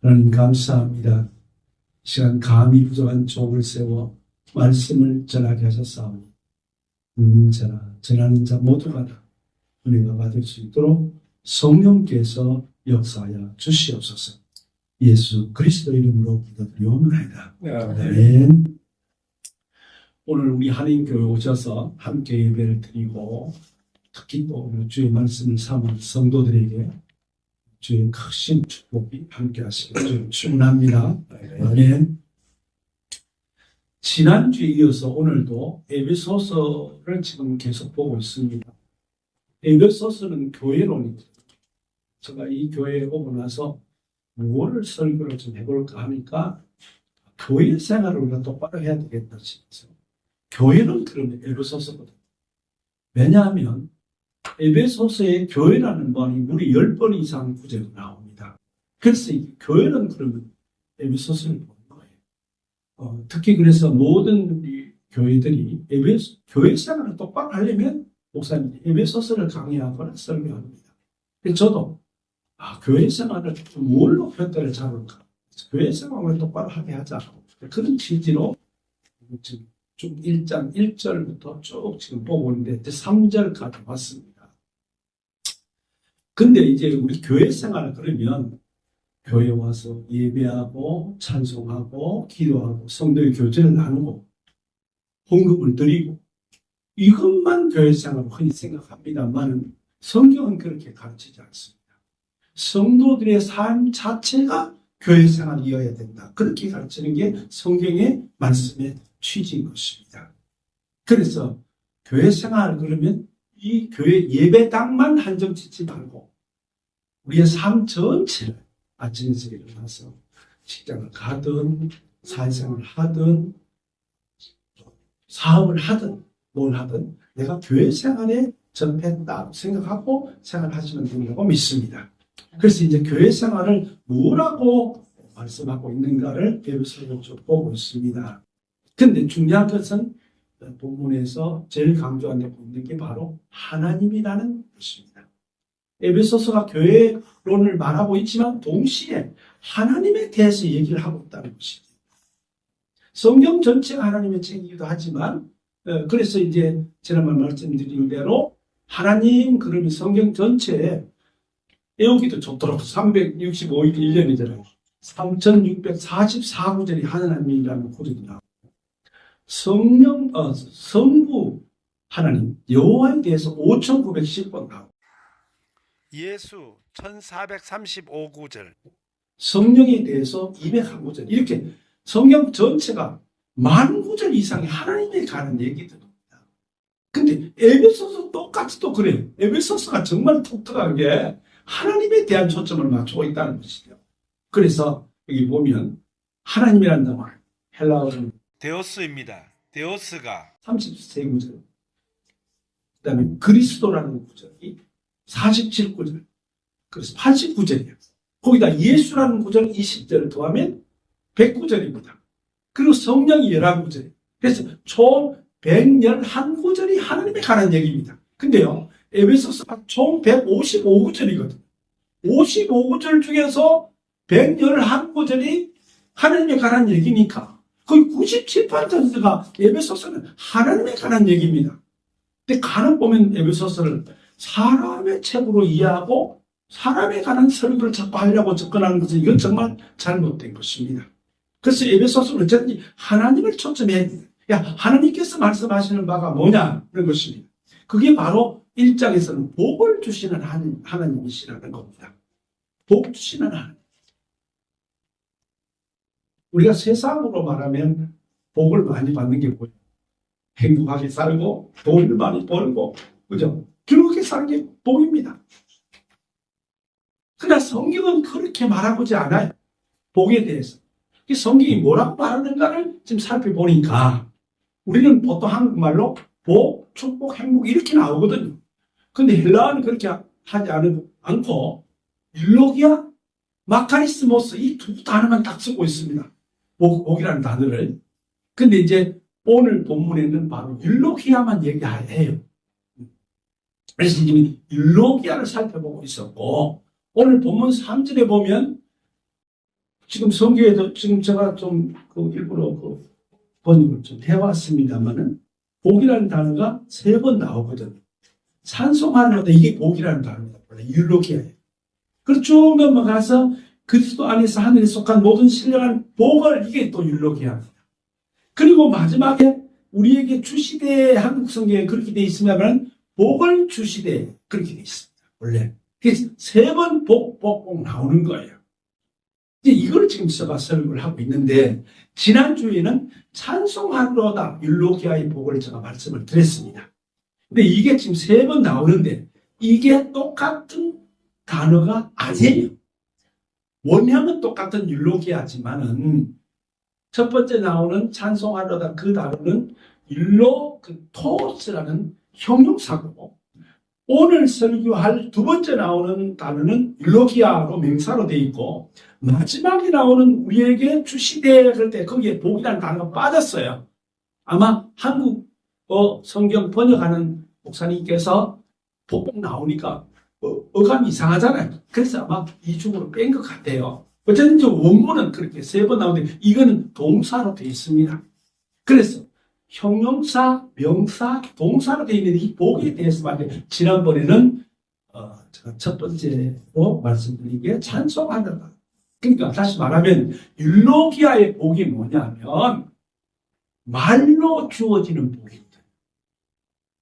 하나님 감사합니다. 이 시간 감히 부족한 종을 세워 말씀을 전하게 하셨사오니 듣는 자나 전하는 자 모두가 다 은혜가 받을 수 있도록 성령께서 역사하여 주시옵소서. 예수 그리스도 이름으로 기도드리옵나이다. 아멘. 오늘 우리 한인교회 오셔서 함께 예배를 드리고 특히 또 오늘 주의 말씀을 삼은 성도들에게 주의 크신 축복이 함께 하시기를 축원합니다. 아멘. 지난주에 이어서 오늘도 에베소서를 지금 계속 보고 있습니다. 에베소서는 교회론이죠. 제가 이 교회에 오고 나서 무엇을 설교를 좀 해볼까 하니까 교회 생활을 우리가 똑바로 해야 되겠다 싶어서 교회는 그러면 에베소서거든요. 왜냐하면 에베소서의 교회라는 말이 무려 10번 이상 구절이 나옵니다. 그래서 이 교회는 그러면 에베소서를 보는 거예요. 특히 그래서 모든 우리 교회들이 교회 생활을 똑바로 하려면 목사님 에베소서를 강의하거나 설교합니다. 그래서 저도 교회 생활을 뭘로 표대를 잡을까? 교회 생활을 똑바로 하게 하자. 그런 취지로 지금 쭉 1장 1절부터 쭉 지금 보고 있는데 3절까지 왔습니다. 근데 이제 우리 교회 생활을 그러면 교회 와서 예배하고 찬송하고 기도하고 성도의 교제를 나누고 헌금을 드리고 이것만 교회 생활을 흔히 생각합니다만 성경은 그렇게 가르치지 않습니다. 성도들의 삶 자체가 교회 생활이어야 된다. 그렇게 가르치는 게 성경의 말씀의 취지인 것입니다. 그래서 교회 생활 그러면 이 교회 예배당만 한정 짓지 말고 우리의 삶 전체를 아침에서 일어나서 직장을 가든 사회생활을 하든 사업을 하든 뭘 하든 내가 교회 생활에 접했다 생각하고 생활하시면 된다고 믿습니다. 그래서 이제 교회 생활을 뭐라고 말씀하고 있는가를 에베소서를 쭉 보고 있습니다. 근데 중요한 것은 본문에서 제일 강조하고 있는 게 바로 하나님이라는 것입니다. 에베소서가 교회론을 말하고 있지만 동시에 하나님에 대해서 얘기를 하고 있다는 것이죠. 성경 전체가 하나님의 책이기도 하지만 그래서 이제 지난번 말씀드린 대로 하나님 그러면 성경 전체에 외우기도 좋도록 365일 1년이잖아요. 3644구절이 하나님이라는 구절이 나옵니다. 성부 하나님 여호와에 대해서 5910번 나옵니다. 예수 1435구절, 성령에 대해서 201구절 이렇게 성경 전체가 10,000구절 이상의 하나님에 관한 얘기들입니다. 근데 에베소서 똑같이 또 그래요. 에베소서가 정말 독특한 게 하나님에 대한 초점을 맞추고 있다는 것이죠. 그래서 여기 보면 하나님이라는 단어 헬라어는 데오스입니다. 데오스가 33구절 그 다음에 그리스도라는 구절이 47구절 그래서 89절이에요. 거기다 예수라는 구절 20절을 더하면 100구절입니다. 그리고 성령이 11구절 그래서 총 111구절이 하나님에 관한 얘기입니다. 근데요 에베소서가 총 155구절이거든요. 55구절 중에서 111구절이 하나님에 관한 얘기니까 거의 97%가 에베소서는 하나님에 관한 얘기입니다. 근데 간혹 보면 에베소서를 사람의 책으로 이해하고 사람에 관한 설교를 자꾸 하려고 접근하는 것은 이건 정말 잘못된 것입니다. 그래서 에베소서는 어쨌든 하나님을 초점해야 됩니다. 하나님께서 말씀하시는 바가 뭐냐 그런 것입니다. 그게 바로 1장에서는 복을 주시는 하나님이시라는 겁니다. 복 주시는 하나님. 우리가 세상으로 말하면 복을 많이 받는 게 뭐예요? 행복하게 살고 돈을 많이 벌고 그죠? 즐겁게 사는 게 복입니다. 그러나 성경은 그렇게 말하고지 않아요. 복에 대해서. 성경이 뭐라고 말하는가를 지금 살펴보니까 우리는 보통 한국말로 복, 축복, 행복 이렇게 나오거든요. 근데 헬라어는 그렇게 하지 않고 율로기아, 마카리스모스 이 두 단어만 딱 쓰고 있습니다. 복이라는 단어를. 근데 이제 오늘 본문에는 바로 율로기아만 얘기해요. 그래서 지금 율로기아를 살펴보고 있었고 오늘 본문 3절에 보면 지금 성경에도 지금 제가 좀 일부러 번역을 좀 해왔습니다만은 복이라는 단어가 3번 나오거든요. 찬송하는 데 이게 복이라는 단어입니다. 율로기아예요. 그리고 쭉 넘어가서 그리스도 안에서 하늘에 속한 모든 신령한 복을 이게 또 율로기아입니다. 그리고 마지막에 우리에게 주시되 한국 성경에 그렇게 되어 있으면 복을 주시되 그렇게 되어 있습니다. 원래. 그래서 3번 복 나오는 거예요. 이제 이걸 지금 제가 설교를 하고 있는데 지난주에는 찬송하로다 율로기아의 복을 제가 말씀을 드렸습니다. 근데 이게 지금 3번 나오는데 이게 똑같은 단어가 아니에요. 원형은 똑같은 율로기아지만은 첫 번째 나오는 찬송하로다 그 단어는 토스라는 형용사고 오늘 설교할 두 번째 나오는 단어는 율로기아로 명사로 되어 있고 마지막에 나오는 우리에게 주시되 그럴 때 거기에 복이라는 단어가 빠졌어요. 아마 한국 성경 번역하는 목사님께서 복 나오니까 어감이 이상하잖아요. 그래서 아마 이중으로 뺀 것 같아요. 어쨌든 원문은 그렇게 3번 나오는데 이거는 동사로 되어 있습니다. 그래서 형용사, 명사, 동사로 되어 있는 이 복에 대해서 말해 지난번에는 제가 첫 번째로 말씀드린 게 찬송하다. 그러니까 다시 말하면 율로기아의 복이 뭐냐면 말로 주어지는 복입니다.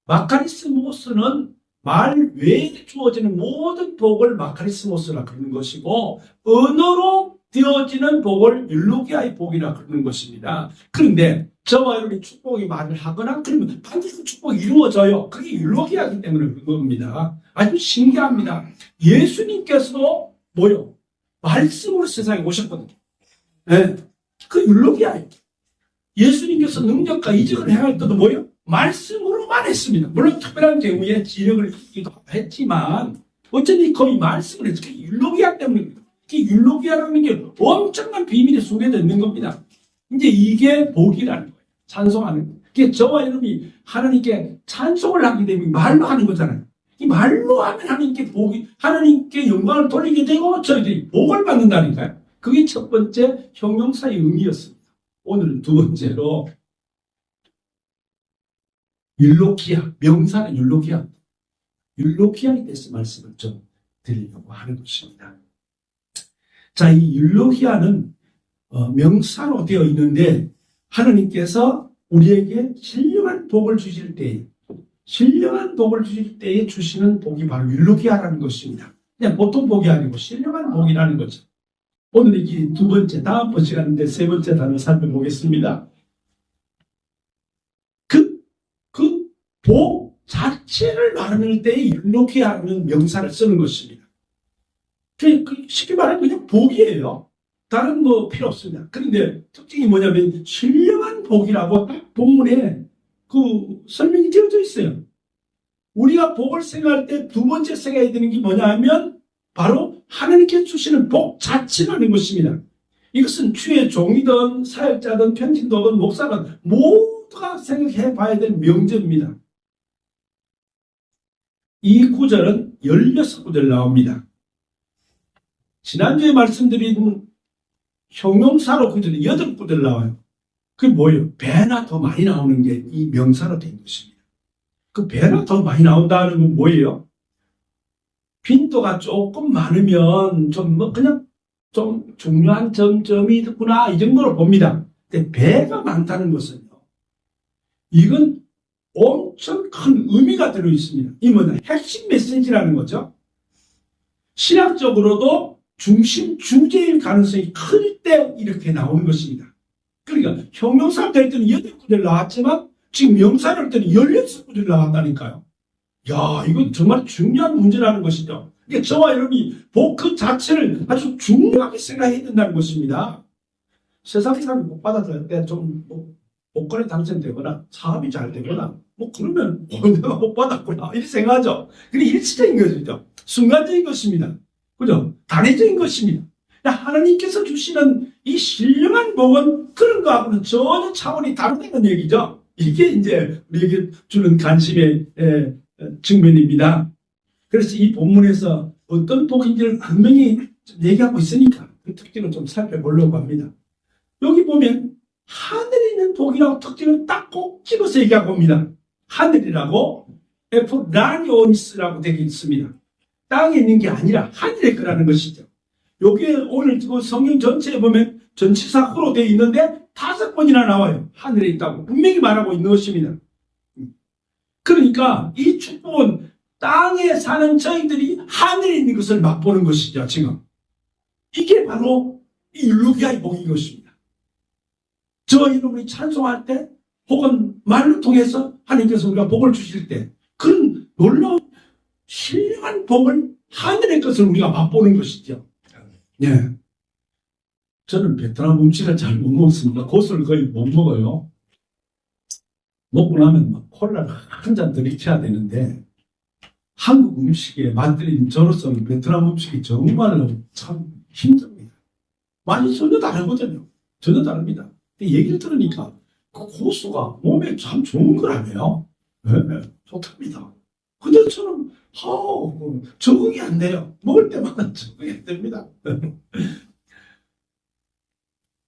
마카리스모스는 말 외에 주어지는 모든 복을 마카리스모스라 그러는 것이고 언어로 되어지는 복을 율로기아의 복이라 그러는 것입니다. 그런데 저와 여러분이 축복의 말을 하거나 그러면 반드시 축복이 이루어져요. 그게 율로기아이기 때문에 그런 겁니다. 아주 신기합니다. 예수님께서 뭐요? 말씀으로 세상에 오셨거든요. 네. 그 율로기아예요. 예수님께서 능력과 이적을 행할 때도 뭐요? 말씀으로만 했습니다. 물론 특별한 경우에 지력을 있기도 했지만 어쩐지 거의 말씀을 했죠. 그게 율로기아 때문입니다. 그 율로기아라는 게 엄청난 비밀이 숨겨져 있는 겁니다. 이제 이게 복이라는 거예요. 찬송하는 거예요. 그게 저와 여러분이 하나님께 찬송을 하게 되면 말로 하는 거잖아요. 이 말로 하면 하나님께 영광을 돌리게 되고 저희들이 복을 받는다니까요. 그게 첫 번째 형용사의 의미였습니다. 오늘은 두 번째로 율로기아, 명사는 율로기아에 대해서 말씀을 좀 드리려고 하는 것입니다. 자, 이 율로기아는 명사로 되어 있는데 하나님께서 우리에게 신령한 복을 주실 때에 주시는 복이 바로 율로기아라는 것입니다. 그냥 보통 복이 아니고 신령한 복이라는 거죠. 오늘 이 두 번째, 다음번 시간인데 세 번째 단어 살펴보겠습니다. 그 복 자체를 말할 때 율로기아라는 명사를 쓰는 것입니다. 쉽게 말하면 그냥 복이에요. 다른 필요 없습니다. 그런데 특징이 뭐냐면 신령한 복이라고 딱 본문에 설명이 되어져 있어요. 우리가 복을 생각할 때 두 번째 생각해야 되는 게 뭐냐 하면 바로 하나님께 주시는 복 자체라는 것입니다. 이것은 주의 종이든 사역자든 편진도든 목사든 모두가 생각해 봐야 될 명제입니다. 이 구절은 16구절 나옵니다. 지난주에 말씀드린 형용사로 구절이 8구절 나와요. 그게 뭐예요? 배나 더 많이 나오는 게 이 명사로 된 것입니다. 그 배나 더 많이 나온다는 건 뭐예요? 빈도가 조금 많으면 그냥 좀 중요한 점이 있구나 이 정도로 봅니다. 근데 배가 많다는 것은요. 이건 엄청 큰 의미가 들어있습니다. 이 핵심 메시지라는 거죠. 신학적으로도 중심 주제일 가능성이 클 때 이렇게 나오는 것입니다. 그러니까 형용사 될 때는 8구절 나왔지만 지금 명사를 할 때는 16구절 나왔다니까요. 야, 이건 정말 중요한 문제라는 것이죠. 그러니까 저와 여러분이 복 그 자체를 아주 중요하게 생각해야 된다는 것입니다. 세상 사람이 복 받았을 때 복권에 당첨되거나 사업이 잘 되거나 그러면 내가 복 받았구나 이렇게 생각하죠. 근데 일시적인 것이죠. 순간적인 것입니다. 그죠? 단회적인 것입니다. 하나님께서 주시는 이 신령한 복은 그런 거하고는 전혀 차원이 다르다는 얘기죠. 이게 이제 우리에게 주는 관심의 측면입니다. 그래서 이 본문에서 어떤 복인지를 분명히 얘기하고 있으니까 그 특징을 좀 살펴보려고 합니다. 여기 보면 하늘에 있는 복이라고 특징을 딱 꼭 집어서 얘기하고 옵니다. 하늘이라고 에프라니오니스라고 되어 있습니다. 땅에 있는 게 아니라 하늘에 거라는 것이죠. 여기에 오늘 그 성경 전체에 보면 전치사구로 되어 있는데 5번이나 나와요. 하늘에 있다고 분명히 말하고 있는 것입니다. 그러니까 이 축복은 땅에 사는 저희들이 하늘에 있는 것을 맛보는 것이죠. 지금 이게 바로 이 율루기아의 복인 것입니다. 저 여러분이 찬송할 때 혹은 말을 통해서 하나님께서 우리가 복을 주실 때 그런 놀라운 신령한 복을 하늘의 것을 우리가 맛보는 것이죠. 예. 저는 베트남 음식을 잘 못 먹습니다. 고수를 거의 못 먹어요. 먹고 나면 막 콜라를 한 잔 더 익혀야 되는데 한국 음식에 맛들인 저로서는 베트남 음식이 정말로 참 힘듭니다. 맛이 전혀 다르거든요. 전혀 다릅니다. 얘기를 들으니까 그 고수가 몸에 참 좋은 거라며요. 네, 좋답니다. 근데 저는 적응이 안 돼요. 먹을 때마다 적응이 안 됩니다.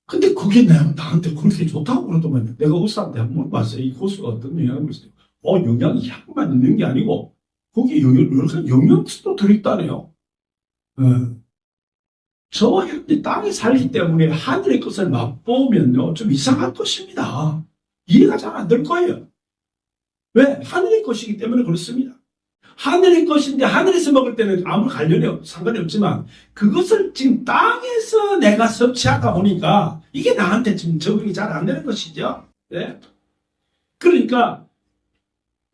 근데 그게 나한테 그렇게 좋다고 그러더만요. 내가 의사한테 한번 봤어요. 이 고수가 어떤 영향을 있어요. 영양이 향만 있는 게 아니고 거기에 여러 가지 영양소도 들어있다네요. 저와 여러분이 땅에 살기 때문에 하늘의 것을 맛보면요 좀 이상할 것입니다. 이해가 잘 안 될 거예요. 왜? 하늘의 것이기 때문에 그렇습니다. 하늘의 것인데 하늘에서 먹을 때는 아무 상관이 없지만 그것을 지금 땅에서 내가 섭취하다 보니까 이게 나한테 지금 적응이 잘 안 되는 것이죠. 네? 그러니까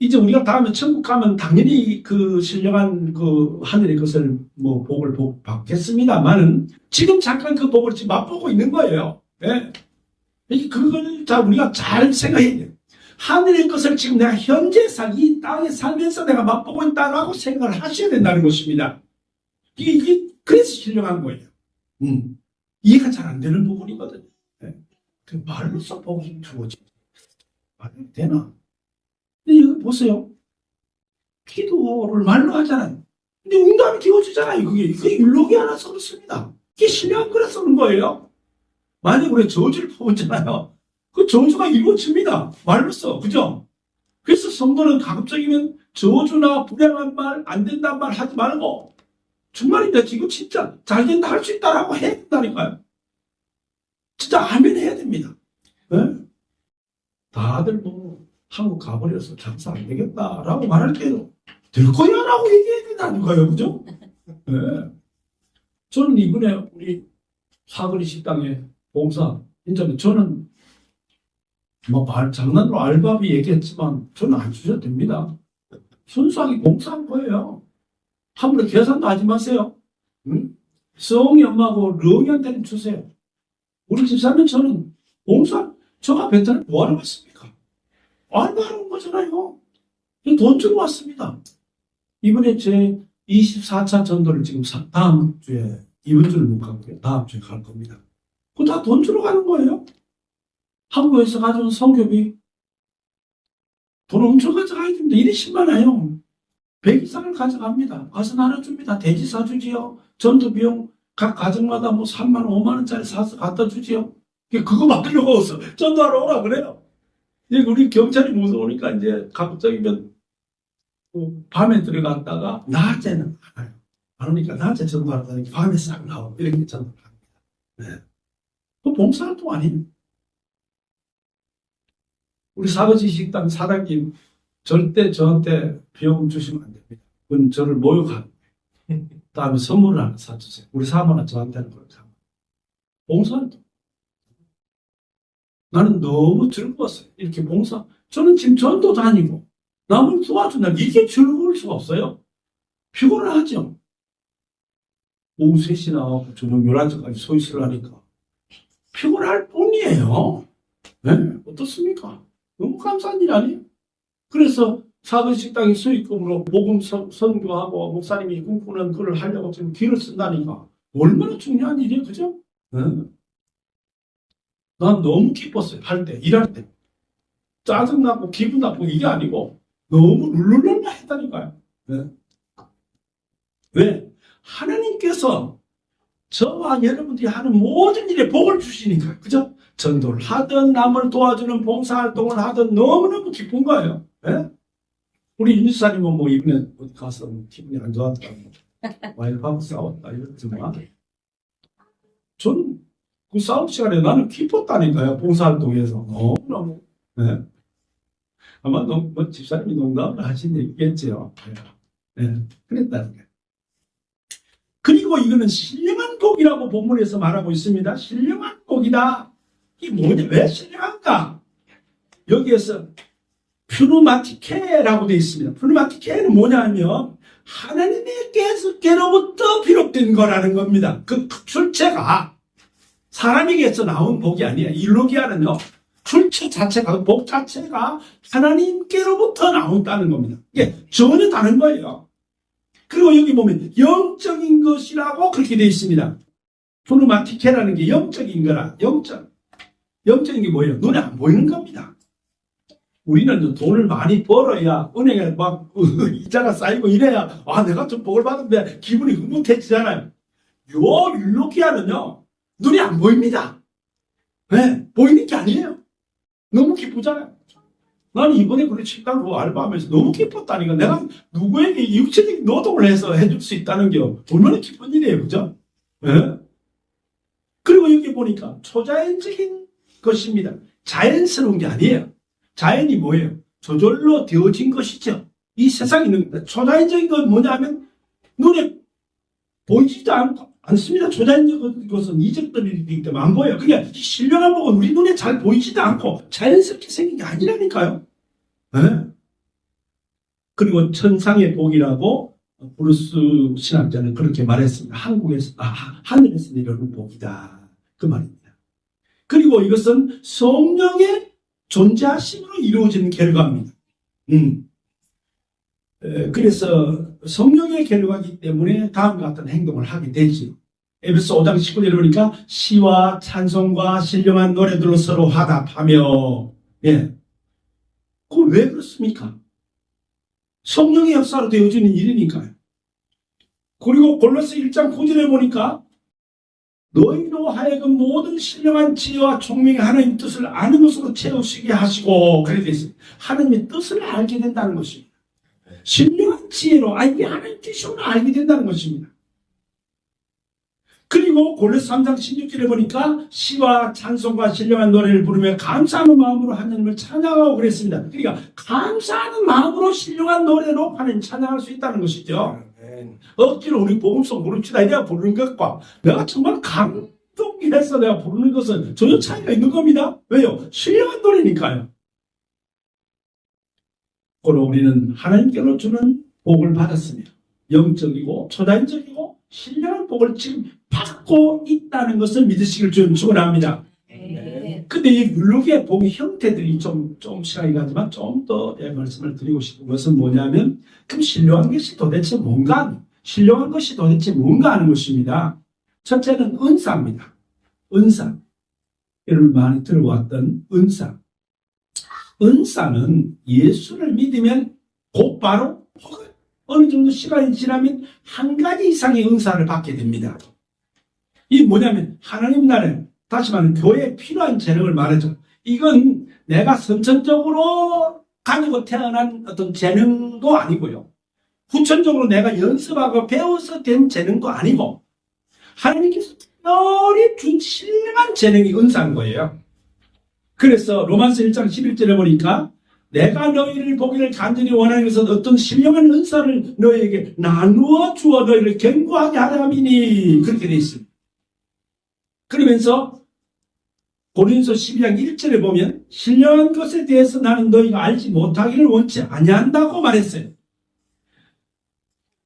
이제 우리가 다음에 천국 가면 당연히 그 신령한 그 하늘의 것을 뭐 복을 받겠습니다만은 지금 잠깐 그 복을 지금 맛보고 있는 거예요. 네? 그걸 우리가 잘 생각해야 돼요. 하늘의 것을 지금 내가 현재 이 땅에 살면서 내가 맛보고 있다라고 생각을 하셔야 된다는 것입니다. 이게 그래서 신령한 거예요. 이해가 잘 안 되는 부분이거든요. 네? 그 말로써 복이 주어지. 말이 되나? 근데 여기 보세요. 기도를 말로 하잖아요. 근데 응답이 되어주잖아요. 그게 율록이 하나서 그렇습니다. 이게 신령한 거라서 그런 거예요. 만약에 우리가 저주를 퍼붓잖아요. 그 저주가 이루어집니다. 말로써. 그죠? 그래서 성도는 가급적이면 저주나 불행한 말, 안 된다는 말 하지 말고 정말입니다. 지금 진짜 잘 된다 할 수 있다라고 해야 된다니까요. 진짜 아멘 해야 됩니다. 네? 다들 뭐 한국 가버려서 장사 안 되겠다라고 말할 때도 될 거야 라고 얘기해야 된다니까요. 그죠? 네. 저는 이번에 우리 사거리 식당에 봉사, 진짜 저는 뭐 장난으로 알바비 얘기했지만 저는 안 주셔도 됩니다. 순수하게 봉사한 거예요. 함부로 계산도 하지 마세요. 응? 성이 엄마하고 렁이한테는 주세요. 우리 집사는 저는 봉사, 저가 베트남 뭐하러 왔습니까? 알바하러 온 거잖아요. 돈 주러 왔습니다. 이번에 제 24차 전도를 지금 다음 주에, 이번 주를 못 가고요. 다음 주에 갈 겁니다. 그거 다 돈 주러 가는 거예요. 한국에서 가져온 성교비 돈 엄청 가져가야 됩니다. 이리 10만 와요. 100 이상을 가져갑니다. 가서 나눠줍니다. 돼지 사주지요. 전도 비용 각 가정마다 뭐 3만 원, 5만 원짜리 사서 갖다 주지요. 그거 받으려고 와서 전도하러 오라 그래요. 이제 우리 경찰이 무서우니까 이제 가급적이면 밤에 들어갔다가 낮에는 안 와요. 안 오니까 낮에 전도하러 다니까 밤에 싹 나오고 이렇게 전도를 합니다. 네. 그 봉사활동 아니에요. 우리 사거지 식당 사장님 절대 저한테 비용 주시면 안 됩니다. 그건 저를 모욕하는 거예요. 다음에 선물을 하나 사주세요. 우리 사모는 저한테는 그렇게 합니다. 봉사활동. 나는 너무 즐거웠어요. 이렇게 봉사. 저는 지금 전도 다니고 남을 도와준다. 이게 즐거울 수가 없어요. 피곤을 하죠. 오후 3시 나와서 저녁 11시까지 서 있으려니까 피곤할 뿐이에요. 네? 어떻습니까? 너무 감사한 일 아니에요? 그래서 사거리 식당의 수익금으로 복음 선교하고 목사님이 꿈꾸는 그걸 하려고 지금 길을 쓴다니까 얼마나 중요한 일이에요. 그죠? 네. 난 너무 기뻤어요. 할 때, 일할 때. 짜증나고 기분 나쁘고 이게 아니고 너무 룰루랄라 했다니까요. 네. 왜? 하나님께서 저와 여러분들이 하는 모든 일에 복을 주시니까, 그죠? 전도를 하든 남을 도와주는 봉사활동을 하든 너무너무 기쁜 거예요. 예? 우리 윤지사님은 뭐 이번에 어디 가서 기분이 안 좋았다고 와이프하고 싸웠다 이랬지만 전 그 싸움 시간에 나는 기뻤다니까요. 봉사활동에서 너무너무. 예? 아마 뭐 집사님이 농담을 하신 얘기겠죠. 예. 그랬다는 거예요. 그리고 이거는 신령한 복이라고 본문에서 말하고 있습니다. 신령한 복이다. 이게 뭐냐? 왜 신령한가? 여기에서 퓨르마티케라고 되어 있습니다. 퓨르마티케는 뭐냐면 하나님께로부터 비롯된 거라는 겁니다. 그 출처가 사람에게서 나온 복이 아니에요. 일로기아는요. 출처 자체가, 복 자체가 하나님께로부터 나온다는 겁니다. 이게 전혀 다른 거예요. 그리고 여기 보면 영적인 것이라고 그렇게 되어 있습니다. 푸르마티케라는 게 영적인 거라. 영적인 게 뭐예요? 눈에 안 보이는 겁니다. 우리는 돈을 많이 벌어야 은행에 막 이자가 쌓이고 이래야 내가 좀 복을 받은데 기분이 흐뭇해지잖아요. 요 일로기아는요. 눈이 안 보입니다. 네, 보이는 게 아니에요. 너무 기쁘잖아요. 나는 이번에 그래 식당 그 알바하면서 너무 기뻤다니까. 내가 누구에게 육체적인 노동을 해서 해줄 수 있다는 게 얼마나 기쁜 일이에요. 그죠? 네? 그리고 여기 보니까 초자연적인 것입니다. 자연스러운 게 아니에요. 자연이 뭐예요? 저절로 되어진 것이죠. 이 세상에 있는 겁니다. 초자연적인 건 뭐냐면 눈에 보이지도 않습니다. 초자연적인 것은 이적들이기 때문에 안 보여요. 그러니까 이 신령한 복은 우리 눈에 잘 보이지도 않고 자연스럽게 생긴 게 아니라니까요. 네? 그리고 천상의 복이라고 브루스 신학자는 그렇게 말했습니다. 하늘에서 내려오는 복이다. 그 말입니다. 그리고 이것은 성령의 존재하심으로 이루어지는 결과입니다. 그래서 성령의 결과이기 때문에 다음과 같은 행동을 하게 되지요. 에베소 5장 19절에 보니까 시와 찬송과 신령한 노래들로 서로 화답하며, 예. 그건 왜 그렇습니까? 성령의 역사로 되어지는 일이니까요. 그리고 골로새 1장 9절에 보니까 너희로 하여금 모든 신령한 지혜와 총명의 하나님 뜻을 아는 것으로 채우시게 하시고, 그래 되어 있습니다. 하나님의 뜻을 알게 된다는 것입니다. 신령한 지혜로 이게 하나님 뜻으로 알게 된다는 것입니다. 그리고 골로새 3장 16절에 보니까 시와 찬송과 신령한 노래를 부르며 감사하는 마음으로 하나님을 찬양하고 그랬습니다. 그러니까 감사하는 마음으로 신령한 노래로 하나님 찬양할 수 있다는 것이죠. 억지로 우리 복음송 부릅시다. 내가 부르는 것과 내가 정말 감동해서 내가 부르는 것은 전혀 차이가 있는 겁니다. 왜요? 신령한 노래니까요. 그리고 우리는 하나님께로 주는 복을 받았습니다. 영적이고 초자연적이고 신령한 복을 지금 받고 있다는 것을 믿으시길 좀 축원합니다. 근데 이 율록의 복의 형태들이 좀 시간이 가지만 좀 더 말씀을 드리고 싶은 것은 뭐냐면, 그럼 신령한 것이 도대체 뭔가? 신령한 것이 도대체 뭔가 하는 것입니다. 첫째는 은사입니다. 은사. 여러분 많이 들어왔던 은사. 은사는 예수를 믿으면 곧바로 어느 정도 시간이 지나면 한 가지 이상의 은사를 받게 됩니다. 이게 뭐냐면 하나님 나라에, 다시 말하면 교회에 필요한 재능을 말하죠. 이건 내가 선천적으로 가지고 태어난 어떤 재능도 아니고요. 후천적으로 내가 연습하고 배워서 된 재능도 아니고 하나님께서 특별히 준 신령한 재능이 은사인 거예요. 그래서 로마서 1장 11절에 보니까 내가 너희를 보기를 간절히 원하는 것은 어떤 신령한 은사를 너희에게 나누어 주어 너희를 견고하게 하려 함이니, 그렇게 되어 있습니다. 그러면서 고린도서 12장 1절에 보면 신령한 것에 대해서 나는 너희가 알지 못하기를 원치 아니한다고 말했어요.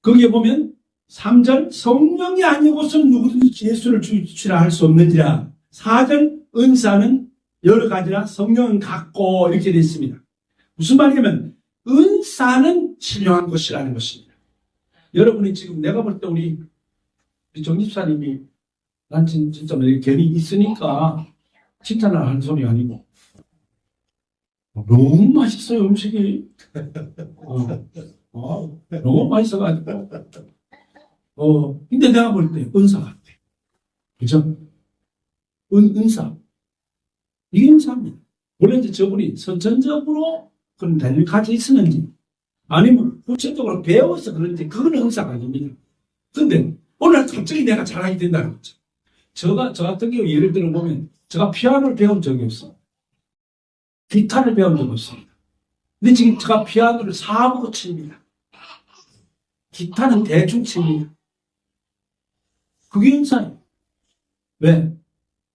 거기에 보면 3절 성령이 아니고서는 누구든지 예수를 주시라 할 수 없는지라. 4절 은사는 여러 가지라 성령은 같고, 이렇게 되어 있습니다. 무슨 말이냐면 은사는 신령한 것이라는 것입니다. 여러분이 지금 내가 볼 때 우리 정집사님이 난 진짜 괜히 있으니까 칭찬을 하는 소리 아니고 너무 맛있어요, 음식이. 너무 맛있어가지고 근데 내가 볼 때 은사 같아. 그죠? 은사. 이게 은사입니다. 원래 이제 저분이 선천적으로 그런 달력이 가지고 있었는지, 아니면 구체적으로 배워서 그런지, 그건 은사가 아닙니다. 근데 오늘 갑자기 내가 잘하게 된다는 거죠. 저 같은 경우 예를 들어 보면, 제가 피아노를 배운 적이 없어. 기타를 배운 적이 없습니다. 근데 지금 제가 피아노를 사부로 칩니다. 기타는 대충 칩니다. 그게 은사예요. 왜?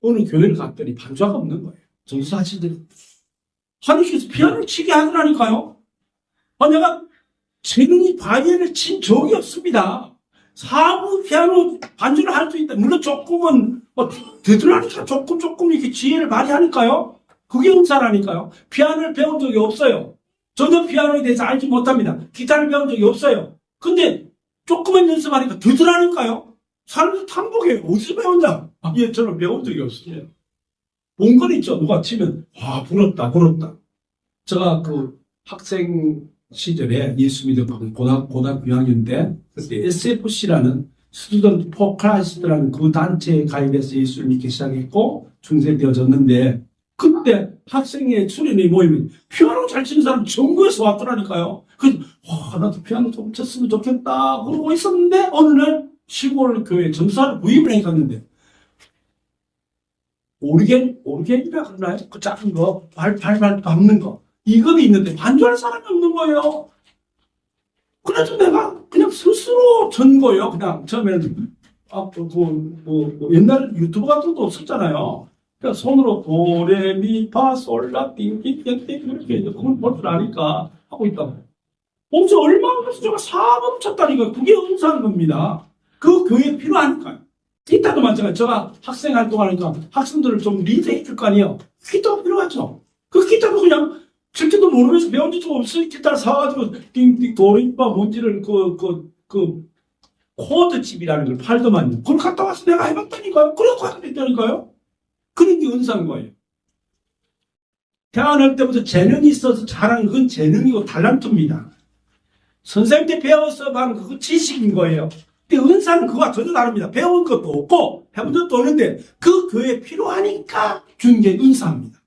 어느 교회를 갔더니 반주가 없는 거예요. 전도사님들이. 하나님께서 피아노를 치게 하더라니까요. 내가 재능이 바이올린을 친 적이 없습니다. 사부 피아노 반주를 할 수 있다. 물론 조금은, 되돌아니까 조금 이렇게 지혜를 발휘하니까요. 그게 은사라니까요. 피아노를 배운 적이 없어요. 저는 피아노에 대해서 알지 못합니다. 기타를 배운 적이 없어요. 근데 조금만 연습하니까 되더라니까요. 사람들 탐복해요. 어디서 배웠냐? 저는 배운 적이 없습니다. 본 건 있죠. 누가 치면, 부럽다. 제가 그 학생 시절에 예수 믿었거든요. 고등학교 2학년 때. 그때 SFC라는 스튜던트 포 크라이스트라는 그 단체에 가입해서 예수를 믿기 시작했고, 중생되어졌는데, 그때 학생의 수련회 모이면 피아노 잘 치는 사람 전국에서 왔더라니까요. 그래서, 나도 피아노 좀 쳤으면 좋겠다. 그러고 있었는데, 어느 날 시골 교회 전사를 구입을 해 갔는데, 오르겐이라 그러나요? 그 작은 거, 발발 밟는 거. 이것이 있는데 반주할 사람이 없는 거예요. 그래서 내가 그냥 스스로 전 거예요. 그냥 처음에는, 옛날 유튜브 같은 것도 없었잖아요. 그러니까 손으로 도레미파솔라 띵띵띵띵 이렇게 그걸 볼 줄 아니까 하고 있다고. 엄청 얼마나 그래서 제가 4번 쳤다니까. 그게 은사인 겁니다. 그 교회에 필요하니까요. 기타도 마찬가지로 제가 학생 활동하니까 학생들을 좀 리드해 줄 거 아니에요. 기타가 필요하죠. 그 기타도 그냥 실제도 모르면서 배운 적도 없어요. 기타를 사가지고 띵띵 도레미파 뭔지를 코드집이라는 걸 팔더만요. 그걸 갖다 와서 내가 해봤다니까요. 그래서 하게 됐다니까요. 그런 게 은사인 거예요. 태어날 때부터 재능이 있어서 잘하는 그건 재능이고 달란트입니다. 선생님한테 배워서 하는 그거 지식인 거예요. 근데 은사는 그거와 전혀 다릅니다. 배운 것도 없고 해본 적도 없는데 그 교회에 필요하니까 준 게 은사입니다.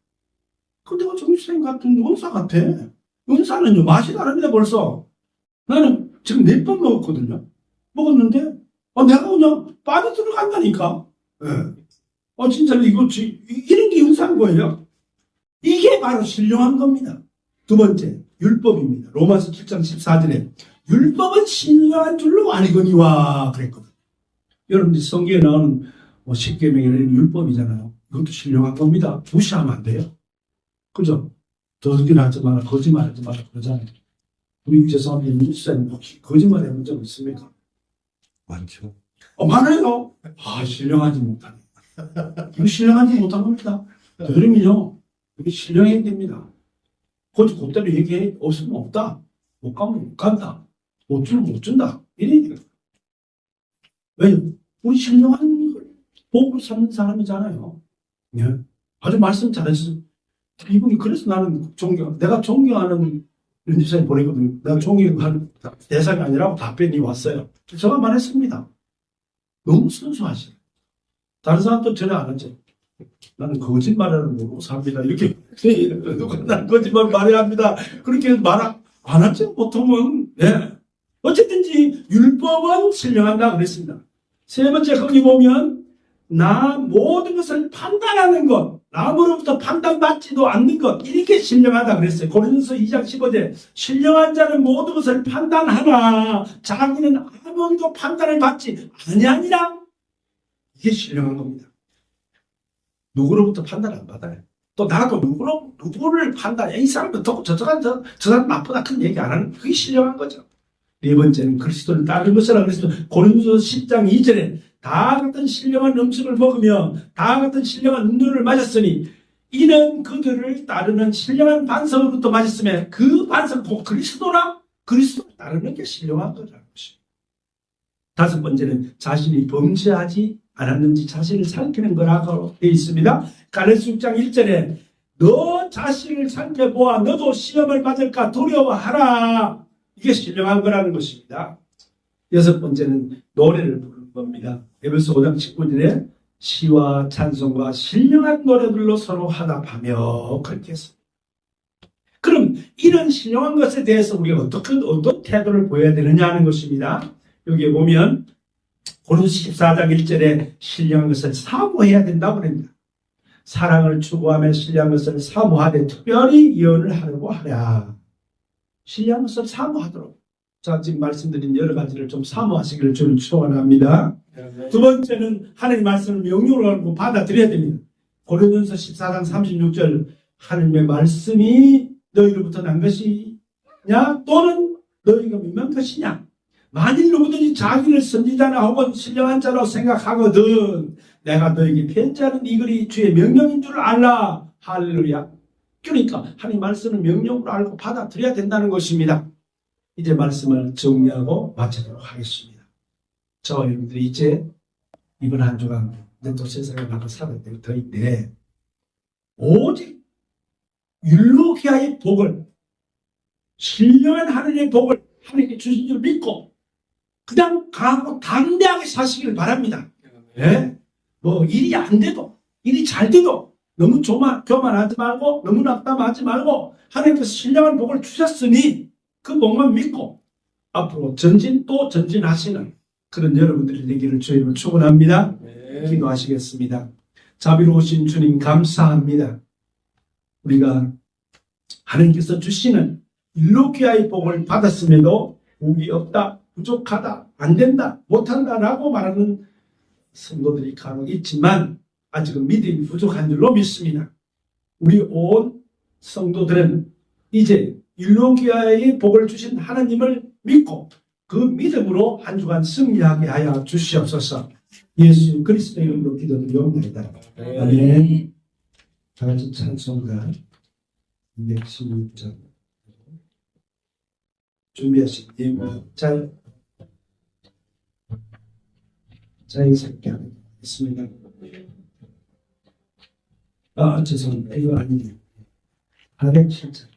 근데 정신생 같은 은사 같아. 은사는요 맛이 다릅니다. 벌써 나는 지금 4번 먹었거든요. 먹었는데 내가 그냥 빠져 들어간다니까. 진짜 이런 게 은사인 거예요. 이게 바로 신령한 겁니다. 두 번째, 율법입니다. 로마서 7장 14절에 율법은 신령한 줄로 알거니와 그랬거든요. 여러분들 성경에 나오는 10계명에는 율법이잖아요. 이것도 신령한 겁니다. 무시하면 안 돼요. 그죠? 더럽기하지 마라, 거짓말하지 마라 그러잖아요. 우리 죄송합니다. 뉴스에는 혹시 거짓말 해본 적 있습니까? 많죠. 많아요. 신령하지 못하네. 이거 신령하지 못한 겁니다. 그러면요, 이게 신령해야 됩니다. 그대로 얘기해. 없으면 없다. 못 가면 못 간다. 못 주면 못 준다. 이래야 돼요. 왜요? 우리 신령한 걸 복을 삼는 사람이잖아요. 네. 아주 말씀 잘했어요. 이분이 그래서 나는 내가 존경하는 연집사님 보내거든요. 내가 존경하는 대상이 아니라고 답변이 왔어요. 제가 말했습니다. 너무 순수하시네. 다른 사람도 전혀 안 하죠. 나는 거짓말하는 모르고 삽니다. 이렇게 난 거짓말 말해야 합니다. 그렇게 말 안 하죠. 보통은. 어쨌든지 율법은 신령한다 그랬습니다. 세 번째 거기 보면 나 모든 것을 판단하는 것, 남으로부터 판단받지도 않는 것 이렇게 신령하다 그랬어요. 고린도서 2장 15절 신령한 자는 모든 것을 판단하나 자기는 아무도 판단을 받지 아니하니라. 이게 신령한 겁니다. 누구로부터 판단 안 받아요. 또 나도 누구를 판단해. 이 사람도 좋고 저 사람 나쁘다 큰 얘기 안 하는 그게 신령한 거죠. 네 번째는 그리스도를 따르는 것이라 그랬어. 고린도서 10장 2절에 다 같은 신령한 음식을 먹으며 다 같은 신령한 음료를 마셨으니 이는 그들을 따르는 신령한 반석으로부터 마셨으며 그 반석 곧 그리스도라. 그리스도를 따르는 게 신령한 거라는 것입니다. 다섯 번째는 자신이 범죄하지 않았는지 자신을 살피는 거라고 되어 있습니다. 갈라디아서 6장 1절에 너 자신을 살펴보아 너도 시험을 받을까 두려워하라. 이게 신령한 거라는 것입니다. 여섯 번째는 노래를 부르는 겁니다. 에베소 5장 19절에 시와 찬송과 신령한 노래들로 서로 화답하며 그렇게 했습니다. 그럼 이런 신령한 것에 대해서 우리가 어떤 태도를 보여야 되느냐 하는 것입니다. 여기에 보면 고린도서 14장 1절에 신령한 것을 사모해야 된다고 합니다. 사랑을 추구하며 신령한 것을 사모하되 특별히 예언을 하려고 하랴. 신령한 것을 사모하도록. 자, 지금 말씀드린 여러 가지를 좀 사모하시기를 저는 축원합니다. 두 번째는 하나님의 말씀을 명령으로 알고 받아들여야 됩니다. 고린도서 14장 36절 하나님의 말씀이 너희로부터 난 것이냐 또는 너희가 미만 것이냐. 만일 누구든지 자기를 선지자나 혹은 신령한 자라고 생각하거든 내가 너에게 편지하는 이 글이 주의 명령인 줄 알라. 할렐루야. 그러니까 하나님 말씀을 명령으로 알고 받아들여야 된다는 것입니다. 이제 말씀을 정리하고 마치도록 하겠습니다. 저와 여러분들이 이제 이번 한 주간 내 또 세상에 나가 살아야 될 터인데 오직 율로기아의 복을 신령한 하나님의 복을 하나님께 주신 줄 믿고 그냥 강하고 담대하게 사시기를 바랍니다. 네? 뭐 일이 안 돼도 일이 잘 돼도 너무 교만하지 말고 너무 낙담하지 말고 하나님께서 신령한 복을 주셨으니 그 복만 믿고 앞으로 전진 또 전진하시는 그런 여러분들이 되기를 주님을 축원합니다. 기도하시겠습니다. 자비로우신 주님 감사합니다. 우리가 하나님께서 주시는 일로기아의 복을 받았음에도 복이 없다, 부족하다, 안 된다, 못한다라고 말하는 성도들이 간혹 있지만 아직은 믿음이 부족한 줄로 믿습니다. 우리 온 성도들은 이제 일로기아의 복을 주신 하나님을 믿고 그 믿음으로 한 주간 승리하게 하여 주시옵소서. 예수 그리스도의 이름으로 기도드리옵나이다. 아멘. 다 같이 찬송가 216장 준비하시기 자연스럽게 하겠습니다. 죄송합니다. 이거 아니에요. 407장